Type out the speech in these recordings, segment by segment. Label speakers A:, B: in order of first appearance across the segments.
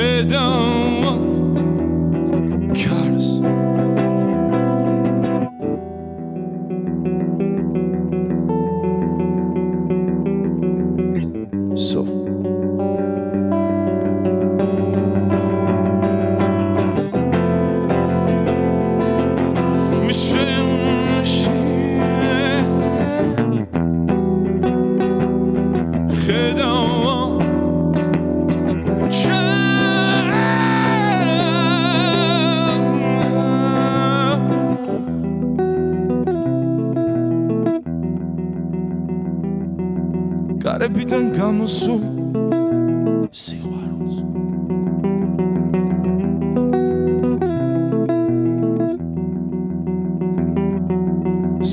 A: ხედავ ქარს So Καρεπიდან გამოსულ სიყვარულს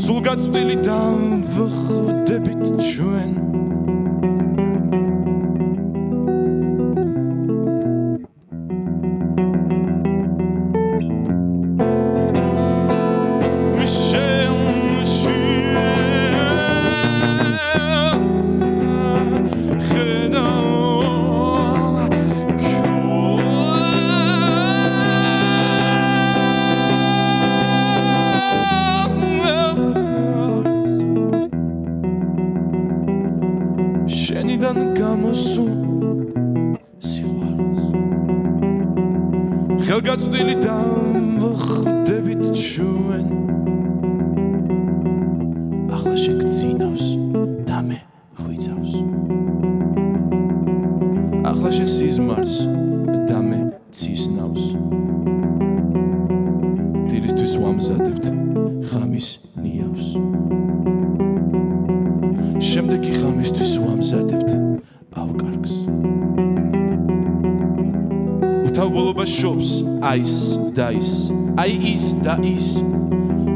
A: სულ გაწვდილი დავხვდებით ჩვენ შენიდან გამოსულ სიყვარულს ხელგაწვდილი დავხვდებით ჩვენ ახლა შეგძინავს და მე ხვიცავს ახლა შესიზმარს და მე ცისნავს დილისთვის ვამზადებთ ხამის ნიავს შემდეგი ხამისთვის ვამზადებთ ავკარგს უთავბოლობა შობს აის და ის აი ის და ის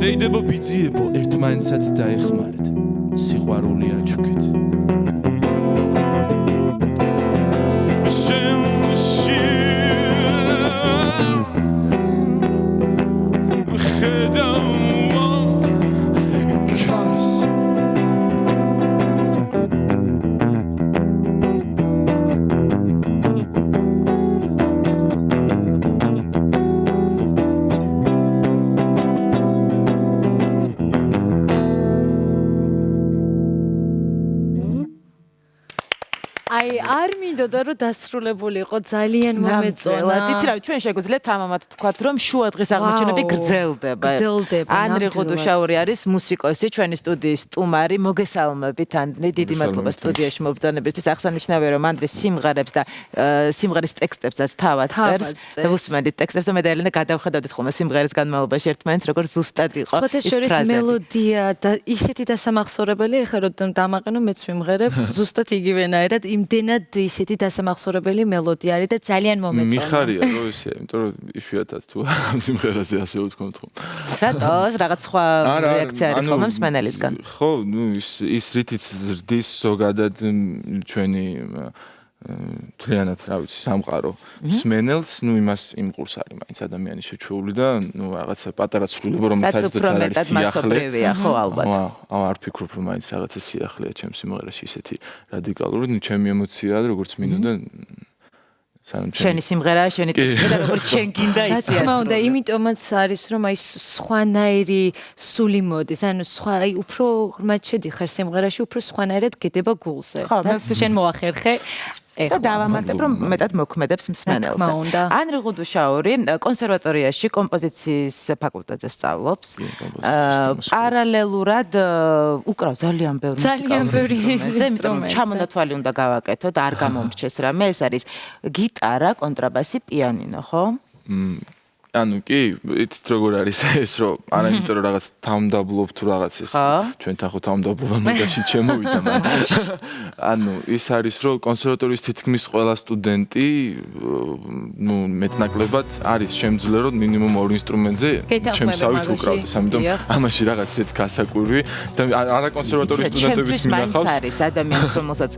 A: დეიდებო ბიძიებო ერთმანეთსაც დაეხმარეთ სიყვარული აჩუქეთ
B: აი არ მინდოდა რომ დასრულებული იყო ძალიან მომეწონა.
C: იცი რა ჩვენ შეგვიძლია თამამად თქვათ რომ შუა დღის აღმოჩენები გრძელდება. ანრი ღუდუშაური არის მუსიკოსი ჩვენი სტუდიის სტუმარი მოგესალმებით ანდრე დიდი მადლობა სტუდიაში მობრძანებისთვის აღსანიშნავია რომ ანდრე სიმღერებს და სიმღერის ტექსტებსაც თავად წერს და უსმენთ ტექსტებს და მე და ელენა გადავხედავდით ხოლმე სიმღერის განმავლობაში ერთმანეთს როგორც ზუსტად იყო
B: ის ფრაზები. მელოდია და ისეთი დასამახსოვრებელი ეხლა რომ დამაყენო მეც ვიმღერებ ზუსტად იგივენაირად იმდენად ისეთი დასამახსოვრებელი მელოდია არის და ძალიან მომეწონა.
A: მიხარია რომ ისე, იმიტომ რომ იშვიათად თუ სიმღერაზე ასე ვთქვათ ხომ.
C: რატო? რაღაც სხვა რეაქცია არის ხოლმე მსმენელისგან.
A: ხო, ნუ ის რითიც ზრდის ზოგადად ჩვენი თლიანად რა ვიცი სამყარო მსმენელს, ნუ იმას იმყურს არის მაინც ადამიანის შეჩეული და ნუ რაღაცა პატარა ცვლილებო რომ საერთოდ არ არის სიახლე.
C: ხო, ალბათ.
A: არ ფიქრობ რომ მაინც რაღაცა სიახლეა ჩემს სიმღერაში ისეთი რადიკალური, ნუ ჩემი ემოციაა და როგორც მინდოდა
C: შენი სიმღერაა, შენი ტექსტი და როგორც შენ გინდა ისეა.
B: თქმა უნდა, იმიტომაც არის რომ აი სხვანაირი სული მოდის, ანუ სხვა აი უფრო ღრმად შედიხარ სიმღერაში, უფრო სხვანაირად გედება გულზე. რაც შენ მოახერხე
C: და დავამატებ რომ მეტად მოქმედებს მსმენელს. ანრი ღუდუშაური კონსერვატორიაში კომპოზიციის ფაკულტეტზე სწავლობს. პარალელურად უკრავს ძალიან ბევრი ინსტრუმენტს, იმიტომ ჩამონათვალი უნდა გავაკეთო და არ გამომრჩეს რამე, ეს არის გიტარა, კონტრაბასი, პიანინო, ხო?
A: ანუ კი, იცით როგორ არის ეს რომ არა იმიტომ რომ რაღაც თავმდაბლობ თუ რაღაც ეს ჩვენთან ხო თავმდაბლობა მაგაში ჩემოვიდა მაგრამ ანუ ის არის რომ კონსერვატორიის თითქმის ყველა სტუდენტი ნუ მეტნაკლებად არის შემძლე რომ მინიმუმ ორ ინსტრუმენტზე ჩემსავით უკრავდეს ამიტომ ამაში რაღაც ისეთ გასაკვირი და არა კონსერვატორიის სტუდენტების მინახავს
C: არის ადამიანს რომელსაც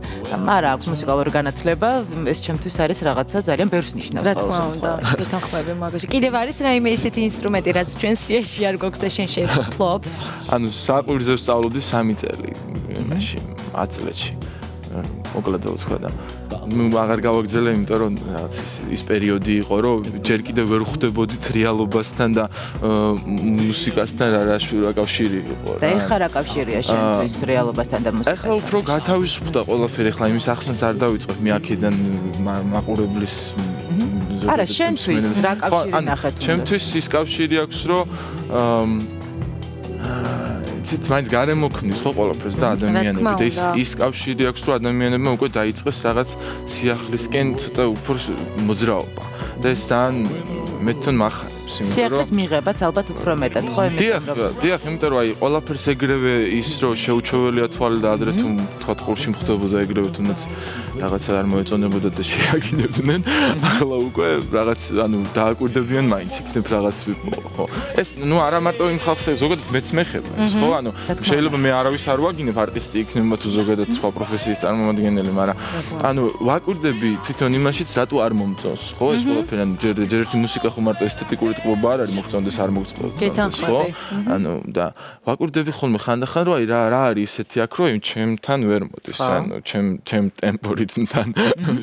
C: არა აქვს მუსიკალური განათლება ეს ჩემთვის არის რაღაცა ძალიან ბევრს ნიშნავს
B: რა თქმა უნდა გეთანხმები მაგაში კიდევ არის რაიმე ისეთი ინსტრუმენტი რაც ჩვენ სიაში არ გვაქვს და შენ შეფლობ
A: ანუ საყვირზე ვსწავლობდი 3 წელი იმაში 10 წლებში მოკლედ ვთქვა და აღარ გავაგზელე, იმიტომ რომ რაღაც ის პერიოდი იყო, რომ ჯერ კიდევ ვერ ხვდებოდით რეალობასთან და მუსიკასთან რა კავშირი იყო.
C: და ეხლა რა კავშირია შენთვის რეალობასთან და მუსიკასთან?
A: ეხლა უფრო გათავისუფლდა ყველაფერი, ეხლა იმის ახსნას არ დავიწყებ მე აქედან მაყურებლის
C: არა, შენთვის რა კავშირი ნახეთ?
A: ჩემთვის ის კავშირი აქვს, რომ ცით მაინც გარემოქმნის ხო ყველაფერს და ადამიანები და ის კავშირი აქვს, რომ ადამიანებმა უკვე დაიწყეს რაღაც სიახლისკენ ცოტა უფრო მოძრაობა და ეს ძალიან მე თვითონ მახარებს, იმიტომ რომ
C: სიახლის მიღებაც ალბათ უფრო მეტად ხო
A: დიახ, იმიტომ რომ აი ყველაფერს ეგრევე ის რომ შეუჩვეველია თვალი და ადრე თუ თქვა ყურში მხდებოდა ეგრევე თუნდაც რაღაცა არ მოეწონებოდა და შეაგინებდნენ, ახლა უკვე რაღაც ანუ დააკვირდებიან მაინც იქნებ რაღაც ხო ეს ნუ არა მარტო იმ ხალხს ზოგადად მეც მეხება ეს ხო ანუ შეიძლება მე არავის არ ვაგინებ არტისტი იქნება თუ ზოგადად სხვა პროფესიის წარმომადგენელი, მაგრამ ანუ ვაკვირდები თვითონ იმაშიც რატო არ მომწონს ხო ეს ყველაფერი ანუ ჯერ ერთი მუსიკა ხო მარტო ესთეტიკური ტკბობა არ არის მოგწონდეს არ მოგწონდეს ხო ანუ და ვაკვირდები ხოლმე ხანდახან რომ აი რა არის ესეთი აქ რომ ჩემთან ვერ მოდის ანუ ჩემ ტემპო რიტმთან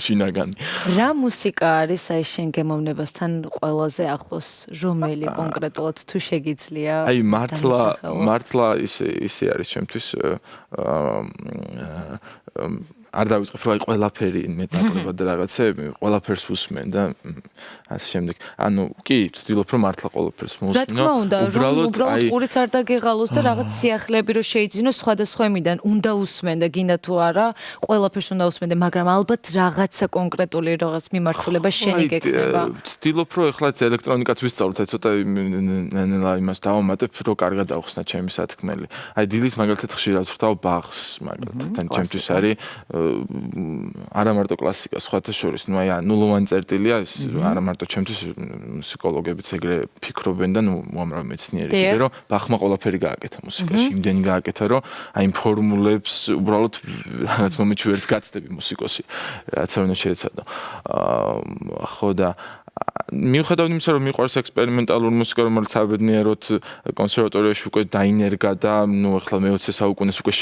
A: შინაგანი
B: რა მუსიკა არის აი შენ გემოვნებასთან ყველაზე ახლოს რომელი კონკრეტულად თუ შეგიძლია
A: აი მართლა ისე არის ჩემთვის არ დავიწყებ რომ აი ყველაფერი მეტაკლებად და რაღაცები ყველაფერს უსმენ და ასე შემდეგ. ანუ კი ვცდილობ რომ მართლა ყველაფერს მოვუსმინო.
B: რა თქმა უნდა, უბრალოდ ყურიც არ დაგეღალოს და რაღაც სიახლეები რო შეიძინო სხვადასხვა იმიდან უნდა უსმენ და გინდა თუ არა ყველაფერს უნდა უსმენდე, მაგრამ ალბათ რაღაცა კონკრეტული რაღაც მიმართულება შენი გექნება.
A: ვცდილობ რომ ეხლა ელექტრონიკაც ვისწავლოთ, აი ცოტა იმას დავამატებ რომ კარგად დავხსნა ჩემი სათქმელი. აი დილით მაგალითად ხშირად ვხვდავ ბახს, მაგალითად ჩემთვის არის არა მარტო კლასიკა, სხვათა შორის, ნუ აი ნულოვანი წერტილია, ეს არა მარტო ჩემთვის მუსიკოლოგებიც ეგრე ფიქრობენ და ნუ უამრავი მეცნიერი კიდე რომ ბახმა ყველაფერი გააკეთა მუსიკაში, იმდენი გააკეთა რომ აი იმ ფორმულებს უბრალოდ რაღაც მომენტში ვერც გაცდები მუსიკოსი, რაცა უნდა შეეცადო. ხო და მიუხედავად იმისა, რომ მიყვარს ექსპერიმენტალური მუსიკა, რომელიც საბედნიეროდ კონსერვატორიაში უკვე დაინერგა და ნუ ახლა მე-20 საუკუნეს უკვე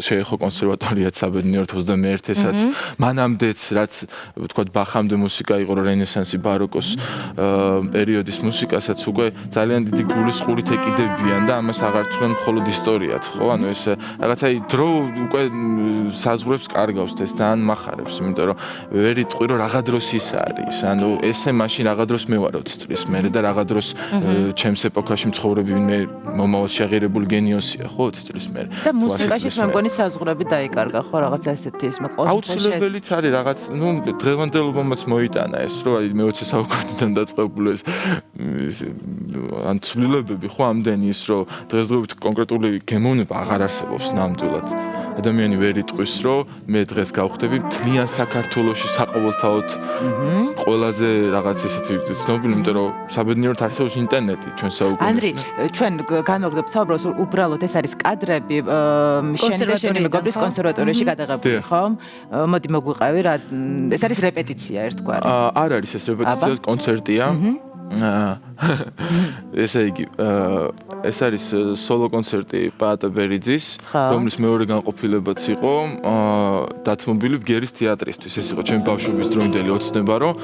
A: შეეხო კონსერვატორიაც საბედნიეროდ 21-ესაც, მანამდეც რაც ვთქვათ ბახამდე მუსიკა იყო, რენესანსი, ბაროკოს პერიოდის მუსიკასაც უკვე ძალიან დიდი გულისყურით ეკიდებიან და ამას აღარ თვლიან მხოლოდ ისტორიად, ხო? ანუ ეს რაღაცა დრო უკვე საზღვრებს კარგავს და ეს ძალიან მახარებს, იმიტომ რომ ვერ იტყვი რომ რაღა დროს ის არის. ანუ ესე მაშინ რაღა დროს მე ვარ 20 წლის მერე და რაღა დროს ჩემს ეპოქაში მცხოვრები ვინმე მომავალში აღიარებული გენიოსია, ხო 20 წლის მერე.
C: და მუსიკაში მე მგონი საზღვრები დაიკარგა, ხო რაღაცა ესეთი ის მოყავს.
A: აუცილებელიც არის რაღაც, ნუ დღევანდელობამაც მოიტანა ეს, რომ აი მე-20 საუკუნიდან დაწყებული ეს ან ცვლილებები ხო ამდენი ის, რომ დღესდღეობით კონკრეტული გემოვნება აღარ არსებობს ნამდვილად. ადამიანი ვერ იტყვის, რომ მე დღეს გავხდები მთლიან საქართველოში საყოველთაოდ ყველაზე რაღაც ისეთი ცნობილი, იმიტომ რომ საბედნიეროდ არსებობს ინტერნეტი ჩვენ საუკუნეში.
C: ანრი, ჩვენ განვაგრძობთ საუბრობს, უბრალოდ ეს არის კადრები შენ მეგობრის კონსერვატორიაში გადაღებული, ხო? მოდი მოგვიყევი რა, ეს არის რეპეტიცია ერთგვარი.
A: არ არის ეს რეპეტიცია, კონცერტია. ესე იგი, ეს არის სოლო კონცერტი პაატა ბერიძის, რომლის მეორე განყოფილებაც იყო დათმობილი ბგერის თეატრისთვის. ეს იყო ჩემი ბავშვობის დროინდელი ოცნება, რომ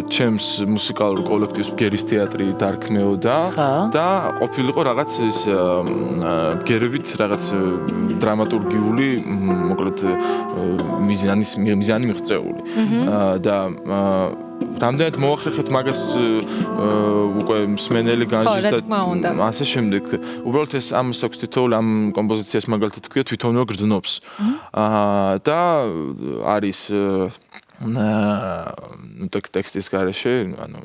A: ჩემს მუსიკალურ კოლექტივს ბგერის თეატრი დარქმეოდა და ყოფილიყო რაღაც ის ბგერებით რაღაც დრამატურგიული, მოკლედ მიზანი მიღწეული. და რამდენად მოახერხეთ მაგას უკვე მსმენელი განზის და ასე შემდეგ. უბრალოდ ეს ამას აქვს თითოეული ამ კომპოზიციას მაგალითად თქვია თვითონვე გრძნობს. და არის ტექსტის გარეშე, ანუ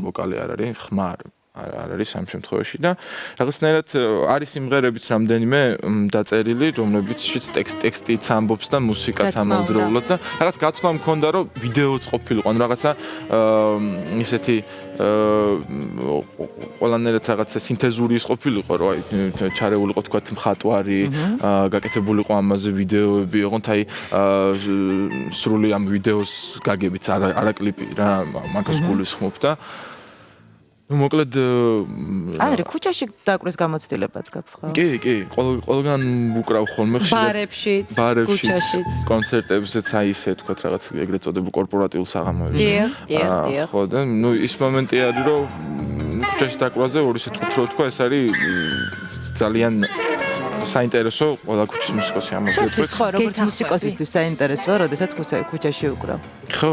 A: ვოკალი არ არის, ხმა არ არის ამ შემთხვევაში და რაღაცნაირად არის სიმღერებიც რამდენიმე დაწერილი, რომლებიცშიც ტექსტიც ამბობს და მუსიკაც ამავდროულად და რაღაც გათვლა მქონდა, რომ ვიდეოც ყოფილიყო, ანუ რაღაცა ისეთი ყველანაირად რაღაცა სინთეზური ის ყოფილიყო, რომ აი ჩარეულიყო თქვათ მხატვარი, გაკეთებულიყო ამაზე ვიდეოები, ოღონდ აი სრული ამ ვიდეოს გაგებით არა კლიპი რა, მაგას გულისხმობ და მოკლედ
C: არის ქუჩაში დაკვრეს გამოცდილებაც გაქვს ხო?
A: კი, ყველგან უკრავ ხოლმე
B: ხშირად. ბარებშიც,
A: კონცერტებზეც აი ესე თქვა რაღაც ეგრეთ წოდებულ კორპორატიულ საღამოებში.
B: დიახ.
A: ხო და ის მომენტი არის რომ ქუჩაში დაკვრაზე ორი სიტყვით რო თქვა ეს არის ძალიან საინტერესო ყველა ქუჩის მუსიკოსი ამოგვიწევს.
C: ხო, როგორც მუსიკოსისთვის საინტერესოა, როდესაც ქუჩაში უკრავ.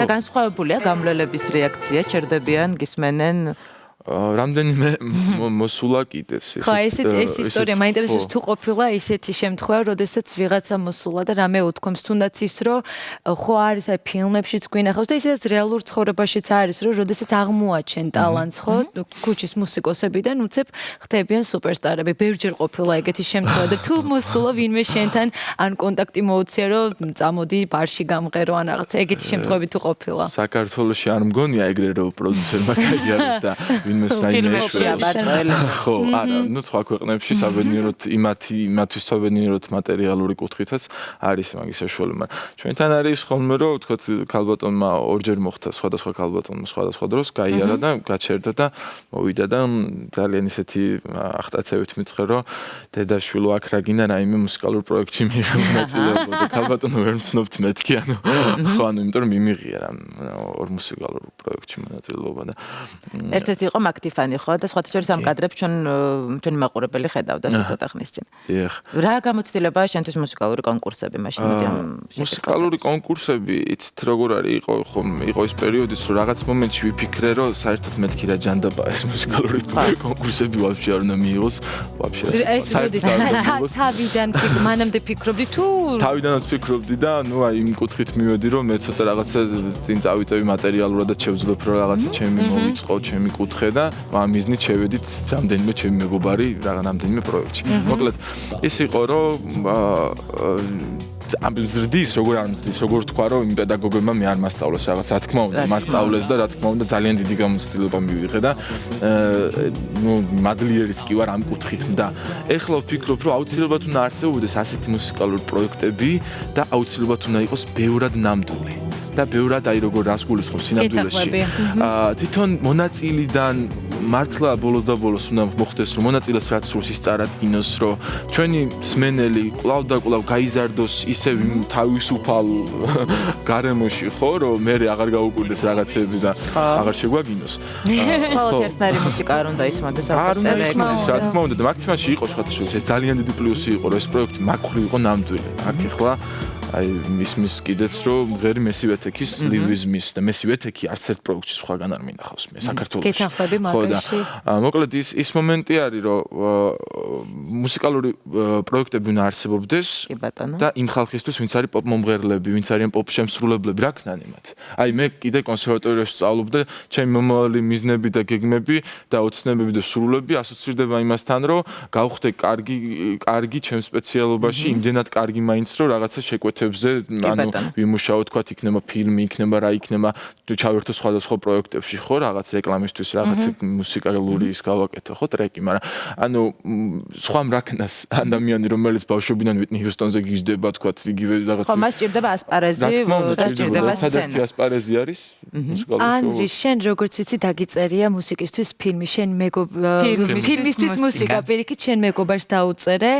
C: და განსხვავებულია გამვლელების რეაქცია, ჩერდებიან, გისმენენ
A: რამდენიმე მოსულა კიდეს
B: ხო ეს ისტორია მაინტერესებს თუ ყოფილა ისეთი შემთხვევა როდესაც ვიღაცა მოსულა და რამე უთქვამს თუნდაც ის რომ ხო არის აი ფილმებშიც გვინახავს და ისედაც რეალურ ცხოვრებაშიც არის რომ როდესაც აღმოაჩენ ტალანტს ხო ქუჩის მუსიკოსებიდან უცებ ხდებიან სუპერსტარები ბევრჯერ ყოფილა ეგეთი შემთხვევა და თუ მოსულა ვინმე შენთან ან კონტაქტი მოუწია რომ წამოდი ბარში გამღერო ან რაღაც ეგეთი შემთხვევები თუ ყოფილა
A: საქართველოში არ მგონია ეგრე რომ პროდიუსერმა გაიარეს და ვინმეს რაიმე ხო, არა, ნუ სხვა ქვეყნებში საბედნიეროდ იმათთვის საბედნიეროდ მატერიალური კუთხითაც არის მაგის საშუალება. ჩვენთან არის ხოლმე რომ ვთქვათ ქალბატონმა ორჯერ მოხდა სხვადასხვა ქალბატონმა სხვადასხვა დროს გაიარა და გაჩერდა და მოვიდა და ძალიან ისეთი ახტაცებით მითხრა რომ დედაშვილო აქ რა გინდა რაიმე მუსიკალურ პროექტში მიიღო მონაწილეობა და ქალბატონო ვერ მცნობთ მეთქი ხო ანუ იმიტომ რომ მიმიღია რა ორ მუსიკალურ პროექტში მონაწილეობა და
C: ერთ-ერთი იყო მაქტიფანი ხო და სხვათა შორის ამ კადრებს ჩვენი მაყურებელი ხედავდა ცოტა ხნის წინ.
A: დიახ.
C: რა გამოცდილებაა შენთვის მუსიკალური კონკურსები მაშინ
A: მუსიკალური კონკურსები იცით როგორ არის იყო ის პერიოდის რომ რაღაც მომენტში ვიფიქრე რომ საერთოდ მეთქი რა ჯანდაბა ეს მუსიკალური კონკურსები ვაფშე არ უნდა მიიღოს ვაფშე
B: თავიდან მანამდე ფიქრობდი თუ
A: თავიდანაც ფიქრობდი და ნუ აი იმ კუთხით მივედი რომ მე ცოტა რაღაცა წინ წავიწევი მატერიალურად და შევძლებ რომ რაღაცა ჩემი მოვიწყო ჩემი კუთხე და მიზნით შევედით რამდენიმე ჩემი მეგობარი რამდენიმე პროექტში. მოკლედ ის იყო რომ ზრდის როგორ არ მზრდის როგორ თქვა რომ იმ პედაგოგებმა მე არ მასწავლეს რაღაც რა თქმა უნდა მასწავლეს და რა თქმა უნდა ძალიან დიდი გამოცდილება მივიღე და ნუ მადლიერიც კი ვარ ამ კუთხით და ეხლა ვფიქრობ რომ აუცილებლად უნდა არსებობდეს ასეთი მუსიკალური პროექტები და აუცილებლად უნდა იყოს ბევრად ნამდვილი და ბევრად აი როგორ რას გულისხმობს სინამდვილეში თვითონ მონაწილიდან მართლა ბოლოს და ბოლოს უნდა მოხდეს რომ მონაწილეს რაც სურს ის წარადგინოს რომ ჩვენი მსმენელი კვლავ და კვლავ გაიზარდოს ისევ თავისუფალ გარემოში ხო რომ მე აღარ გაუკვირდეს რაღაცები და აღარ შეგვაგინოს
C: ხო ერთნაირი მუსიკა არ უნდა ისმოდეს
A: ეს რა თქმა უნდა და მაქტიფანში იყო სხვათა შორის ეს ძალიან დიდი პლუსი იყო რომ ეს პროექტი მაქვრი იყო ნამდვილი აქ ახლა აი მის კიდეც რომ ღერი მესივეთექის ლინგვიზმის და მესივეთექი არც ერთ პროექტში სხვაგან არ მინახავს მე საქართველოში
B: გეთანხმები მაგაში
A: მოკლედ ის მომენტი არის რომ მუსიკალური პროექტები უნდა არსებობდეს და იმ ხალხისთვის ვინც არის პოპ მომღერლები ვინც არიან პოპ შემსრულებლები რა ქნან იმათ აი მე კიდე კონსერვატორიაში სწავლობდი ჩემი მომავალი მიზნები და გეგმები და ოცნებები და სრულები ასოცირდება იმასთან რომ გავხდე კარგი ჩემ სპეციალობაში იმდენად კარგი მაინც რომ რაღაცა შეკვეთ ანუ ვიმუშაო თქვა იქნება ფილმი იქნება რა იქნება ჩავერთო სხვადასხვა პროექტებში ხო რაღაც რეკლამისთვის რაღაც მუსიკალური ის გავაკეთე ხო ტრეკი მაგრამ ანუ სხვა მრაკნას ადამიანი რომელიც ბავშვობიდან ვიტნი ჰიუსტონზე გიждდება თქვა იგივე რაღაც
C: ხო მას ჭირდება ასპარეზი და ჭირდება სცენა
A: ასპარეზი არის მუსიკალური შოუ
B: ანდრი შენ როგორც ვიცი დაგიწერია მუსიკისთვის ფილმი შენ ფილმისთვის მუსიკა პირიქით შენ მეგობარს დაუწერე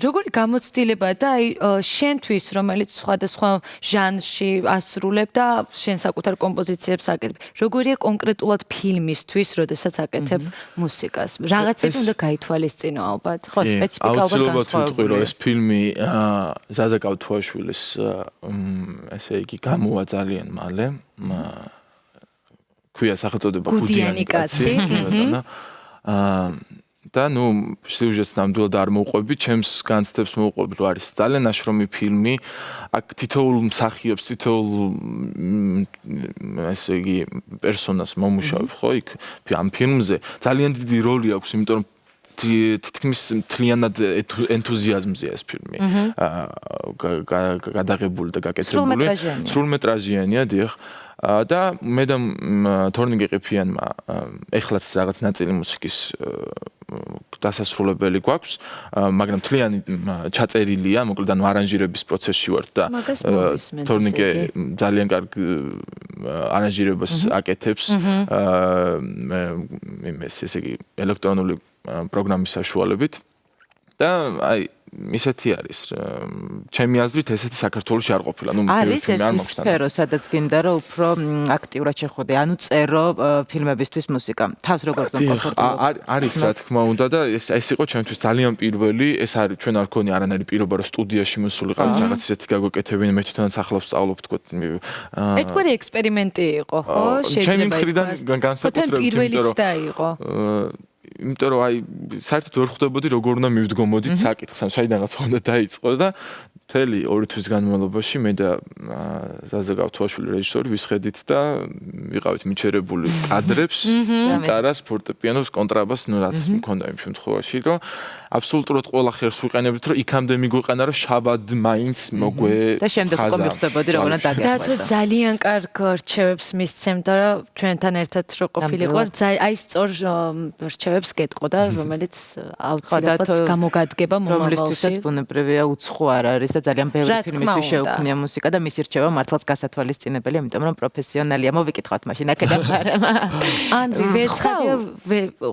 B: როგორი გამოცდილება და აი შენთვის რომელიც სხვადასხვა ჟანრში ასრულებ და შენ საკუთარ კომპოზიციებს აკეთებ. როგორია კონკრეტულად ფილმისთვის, როდესაც აკეთებ მუსიკას? რაღაცები უნდა გაითვალისწინო ალბათ.
C: ხო, სპეციფიკალურად
A: განსხვავებული. რომ ეს ფილმი ზაზა კავთუაშვილის ესე იგი გამოვა ძალიან მალე. ქვია სახელწოდება გუდიანი კაცი. და ნუ სიუჟეტს ნამდვილად არ მოვყვები, ჩემს განცდებს მოვყვები, რომ არის ძალიან ნაშრომი ფილმი. აქ თითოეულ მსახიობს, თითოეულ ესე იგი პერსონას მომუშავებ, ხო, იქ ამ ფილმზე ძალიან დიდი როლი აქვს, იმიტომ რომ თითქმის მთლიანად ენთუზიაზმზეა ეს ფილმი. გადაღებული და გაკეთებული. სრულმეტრაჟიანია, დიახ. და მე და თორნიკე ყიფიანმა ეხლაც რაღაც ნაწილი მუსიკის დასასრულებელი გვაქვს, მაგრამ მთლიანი ჩაწერილია, მოკლედ ანუ არანჟირების პროცესში ვართ და თორნიკე ძალიან კარგი არანჟირებას აკეთებს ესე იგი ელექტრონული პროგრამის საშუალებით და აი ისეთი არის ჩემი აზრით ესეთი საქართველოში არ ყოფილა
C: არის ეს სფერო სადაც გინდა რომ უფრო აქტიურად შეხვდე ანუ წერო ფილმებისთვის მუსიკა თავს როგორ
A: არის რა თქმა უნდა და ეს იყო ჩემთვის ძალიან პირველი ეს არის ჩვენ არ ქონია არანაირი პირობა რომ სტუდიაში მოსულიყავით რაღაც ისეთი გაგვეკეთებინა მე თვითონაც ახლა ვსწავლობ თქო
B: ერთგვარი ექსპერიმენტი იყო ხო შეიძლება ითქვას პირველიც დაიყო
A: იმიტომ რომ აი საერთოდ ვერ ხვდებოდი როგორ უნდა მივდგომოდით საკითხს ან საიდანაც უნდა დაიწყო და მთელი 2 თვის განმავლობაში მე და ზაზა გავთვალშვილი რეჟისორი ვისხედით და ვიყავით მიჩერებული კადრებს გიტარას ფორტეპიანოს კონტრაბასს ნუ რაც მქონდა იმ შემთხვევაში რომ აბსოლუტურად ყველა ხერს ვიყენებთ რომ იქამდე მიგვეყანა რომ შაბად მაინც მოგვე
C: და შემდეგ უკვე მიხვდებოდი რომ უნდა დაგეყვანა
B: და თუ ძალიან კარგ რჩევებს მისცემდა რომ ჩვენთან ერთად რო ყოფილიყო აი სწორ რჩევებს გეტყოდა რომელიც აუცილებლად გამოგადგება მომავალში
C: რომლისთვისაც ბუნებრივია უცხო არ არის და ძალიან ბევრი ფილმისთვის შეუქმნია მუსიკა და მისი რჩევა მართლაც გასათვალისწინებელია იმიტომ რომ პროფესიონალია მოვიკითხავთ მაშინ აქედან ხარება
B: ანდრი ვეცხადია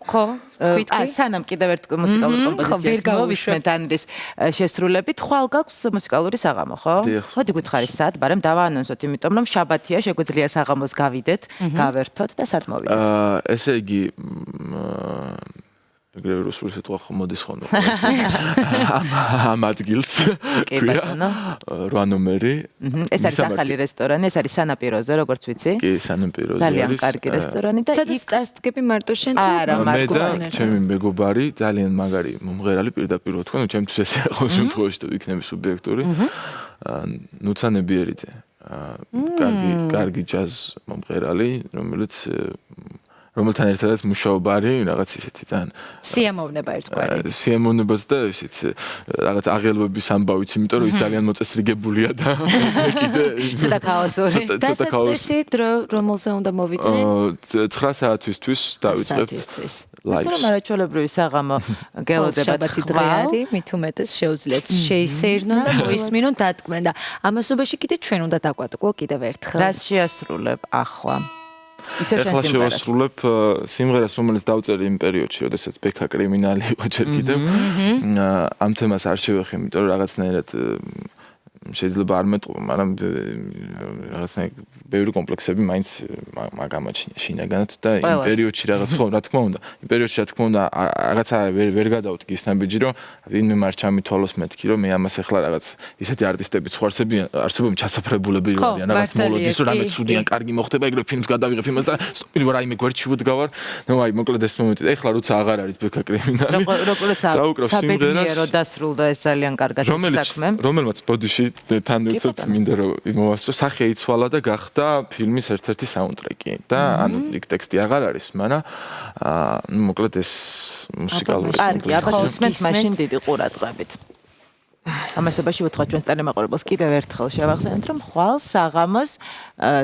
B: ხო
C: თქვი სანამ კიდევ ერთ მუსიკალურ კომპოზიციას მოვისმენთ ანდრის შესრულებით ხვალ გაქვს მუსიკალური საღამო ხო მოდი გითხარი სად მაგრამ დავაანონსოთ იმიტომ რომ შაბათია შეგვიძლია საღამოს გავიდეთ გავერთოთ და სად მოვიდეთ
A: ესე იგი ეგრევე რუსული სიტყვა მოდის ხოლმე ამ ადგილს
C: კი ბატონო
A: 8 ნომერი
C: ეს არის ახალი რესტორანი ეს არის სანაპიროზე როგორც ვიცი
A: კი სანაპიროზე არის
C: ძალიან კარგი რესტორანი და
B: სადაც წარსდგები მარტო შენ თუ
C: არა
A: მე და ჩემი მეგობარი ძალიან მაგარი მომღერალი პირდაპირ ვთქვა ნუ ჩემთვის ესე ყოველ შემთხვევაში თუ იქნები სუბიექტური ნუცანე ბიერიძე კარგი ჯაზ მომღერალი რომელთან ერთადაც მუშაობა არის რაღაც ისეთი ძალიან
B: სიამოვნება ერთგვარი
A: სიამოვნებას და ისიც რაღაც აღელვების ამბავიც იმიტომ რომ ის ძალიან მოწესრიგებულია და კიდე
C: ცოტა ქაოსური
B: დასაწყისი დრო რომელზე უნდა მოვიდნენ
A: 9 საათისთვის დავიწყებთ
C: ლაივს ის რომ არაჩვეულებრივი საღამო გელოდებათ ხვალ
B: მით უმეტეს შეუძლიათ შეისეირნონ და მოისმინონ დადგმენ და ამასობაში კიდე ჩვენ უნდა დაგვატყუო კიდევ ერთხელ
C: რას შეასრულებ ახლა
A: ეხლა შევასრულებ სიმღერას, რომელიც დავწერე იმ პერიოდში, როდესაც ბექა კრიმინალი იყო ჯერ კიდევ. ამ თემას არ შევეხე, იმიტომ რომ რაღაცნაირად შეიძლება არ მეტყვა, მაგრამ რაღაცნაირად ბევრი კომპლექსები მაინც მაგამაჩნია შინაგანად და იმ პერიოდში რაღაც ხო, რა თქმა უნდა, იმ პერიოდში რა თქმა უნდა რაღაცა ვერ გადავდგი ის ნაბიჯი, რომ ვინმე მარ ჩამითვალოს მეთქი, რომ მე ამას ეხლა რაღაც ისეთი არტისტები ხوارსებიან, არსებობენ ჩასაფრებულები რო არიან, რაღაც მოლოდის, რომ რამე ცუდიან, კარგი მოხდება, ეგრე ფილმს გადავიღებ იმას და სტოპილი ვარ აიმე გვერდში ვდგავარ. ნუ აი მოკლედ ეს მომენტი. ეხლა როცა აღარ არის ბექა კრიმინალი.
C: როგორ საბედნიერო დასრულდა ეს ძალიან კარგად საქმე.
A: რომელმაც ბოდიში თან უცებ მინდა რომ იმოვასწრო სახე იცვალა და გახდა ფილმის ერთ-ერთი საუნდტრეკი და ანუ იქ ტექსტი აღარ არის, მაგრამ ნუ მოკლედ ეს მუსიკალური
C: კარგი, აბა ისმენთ მაშინ დიდი ყურადღებით. ამასობაში ვთქვა ჩვენს წარმაყურებელს კიდევ ერთხელ შევახსენოთ რომ ხვალ საღამოს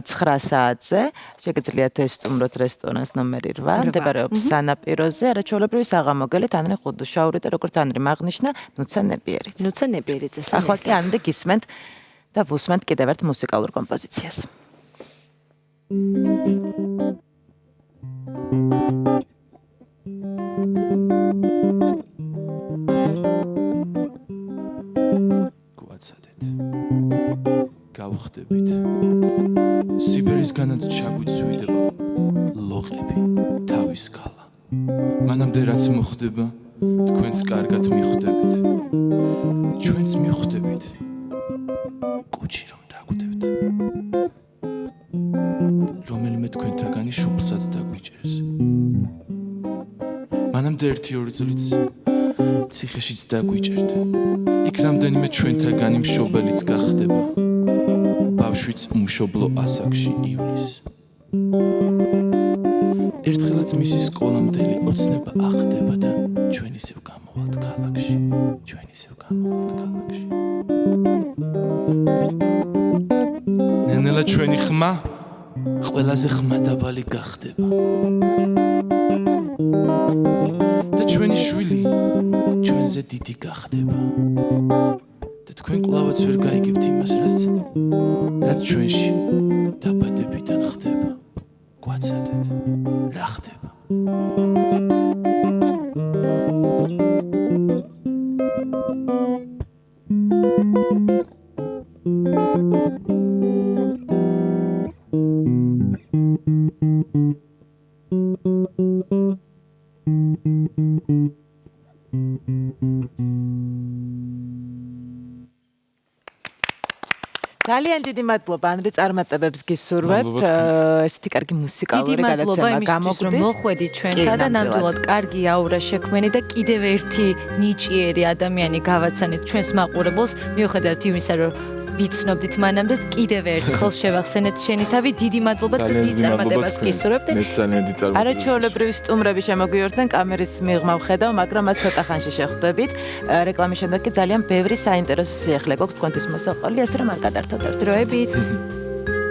C: 9 საათზე შეგიძლიათ ესტუმროთ რესტორანს ნომერი 8 მდებარეობს სანაპიროზე არაჩვეულებრივი საღამოგელით ანრი ხუდუშაური და როგორც ანრი აღნიშნა ნუცა ნებიერიძე ახლა კი ანრი გისმენთ და ვუსმენთ კიდევ ერთ მუსიკალურ კომპოზიციას
A: გავხდებით სიბერისგანაც ჩაგვიწვიდება ლოყები თავის ქალა მანამდე რაც მოხდება თქვენს კარგად მიხვდებით ჩვენც მიხვდებით კუჩი რომ დაგვდებთ რომელიმე თქვენთაგანი შუბლსაც დაგვიჭერს მანამდე 1-2 წლიც ციხეშიც დაგვიჭერთ იქ რამდენიმე ჩვენთაგანი მშობელიც გახდება ბავშვიც უმშობლო ასაკში ივლის ერთხელაც მისი სკოლამდელი ოცნება ახდება და ჩვენ ისევ გამოვალთ ქალაქში ნენელა ჩვენი ხმა ყველაზე ხმადაბალი გახდება და ჩვენი შვილი ჩვენზე დიდი გახდება და თქვენ კვლავაც ვერ გაიგებთ იმას რაც ჩვენში დაბადებიდან ხდება
D: ვაცადეთ რა ხდება
C: ძალიან დიდი მადლობა ანრი წარმატებებს გისურვებთ ესეთი კარგი მუსიკალური გადაცემა
B: გამოგვდის რომ მოხვედით ჩვენთან და ნამდვილად კარგი აურა შექმენი და კიდევ ერთი ნიჭიერი ადამიანი გავაცანეთ ჩვენს მაყურებელს მიუხედავად იმისა რომ ვიცნობდით მანამდეც კიდევ ერთხელ შევახსენეთ შენი თავი დიდი მადლობა და დიდ წარმატებას გისურვებთ
A: მეც ძალიან დიდი წარმატება
C: არაჩვეულებრივი სტუმრები შემოგვიორდნენ კამერის მიღმა ვხედავ მაგრამ მათ ცოტა ხანში შეხვდებით რეკლამის შემდეგ კი ძალიან ბევრი საინტერესო სიახლე გვაქვს თქვენთვის მოსაყვანილი ასე რომ არ გადართოთ ერთდროებით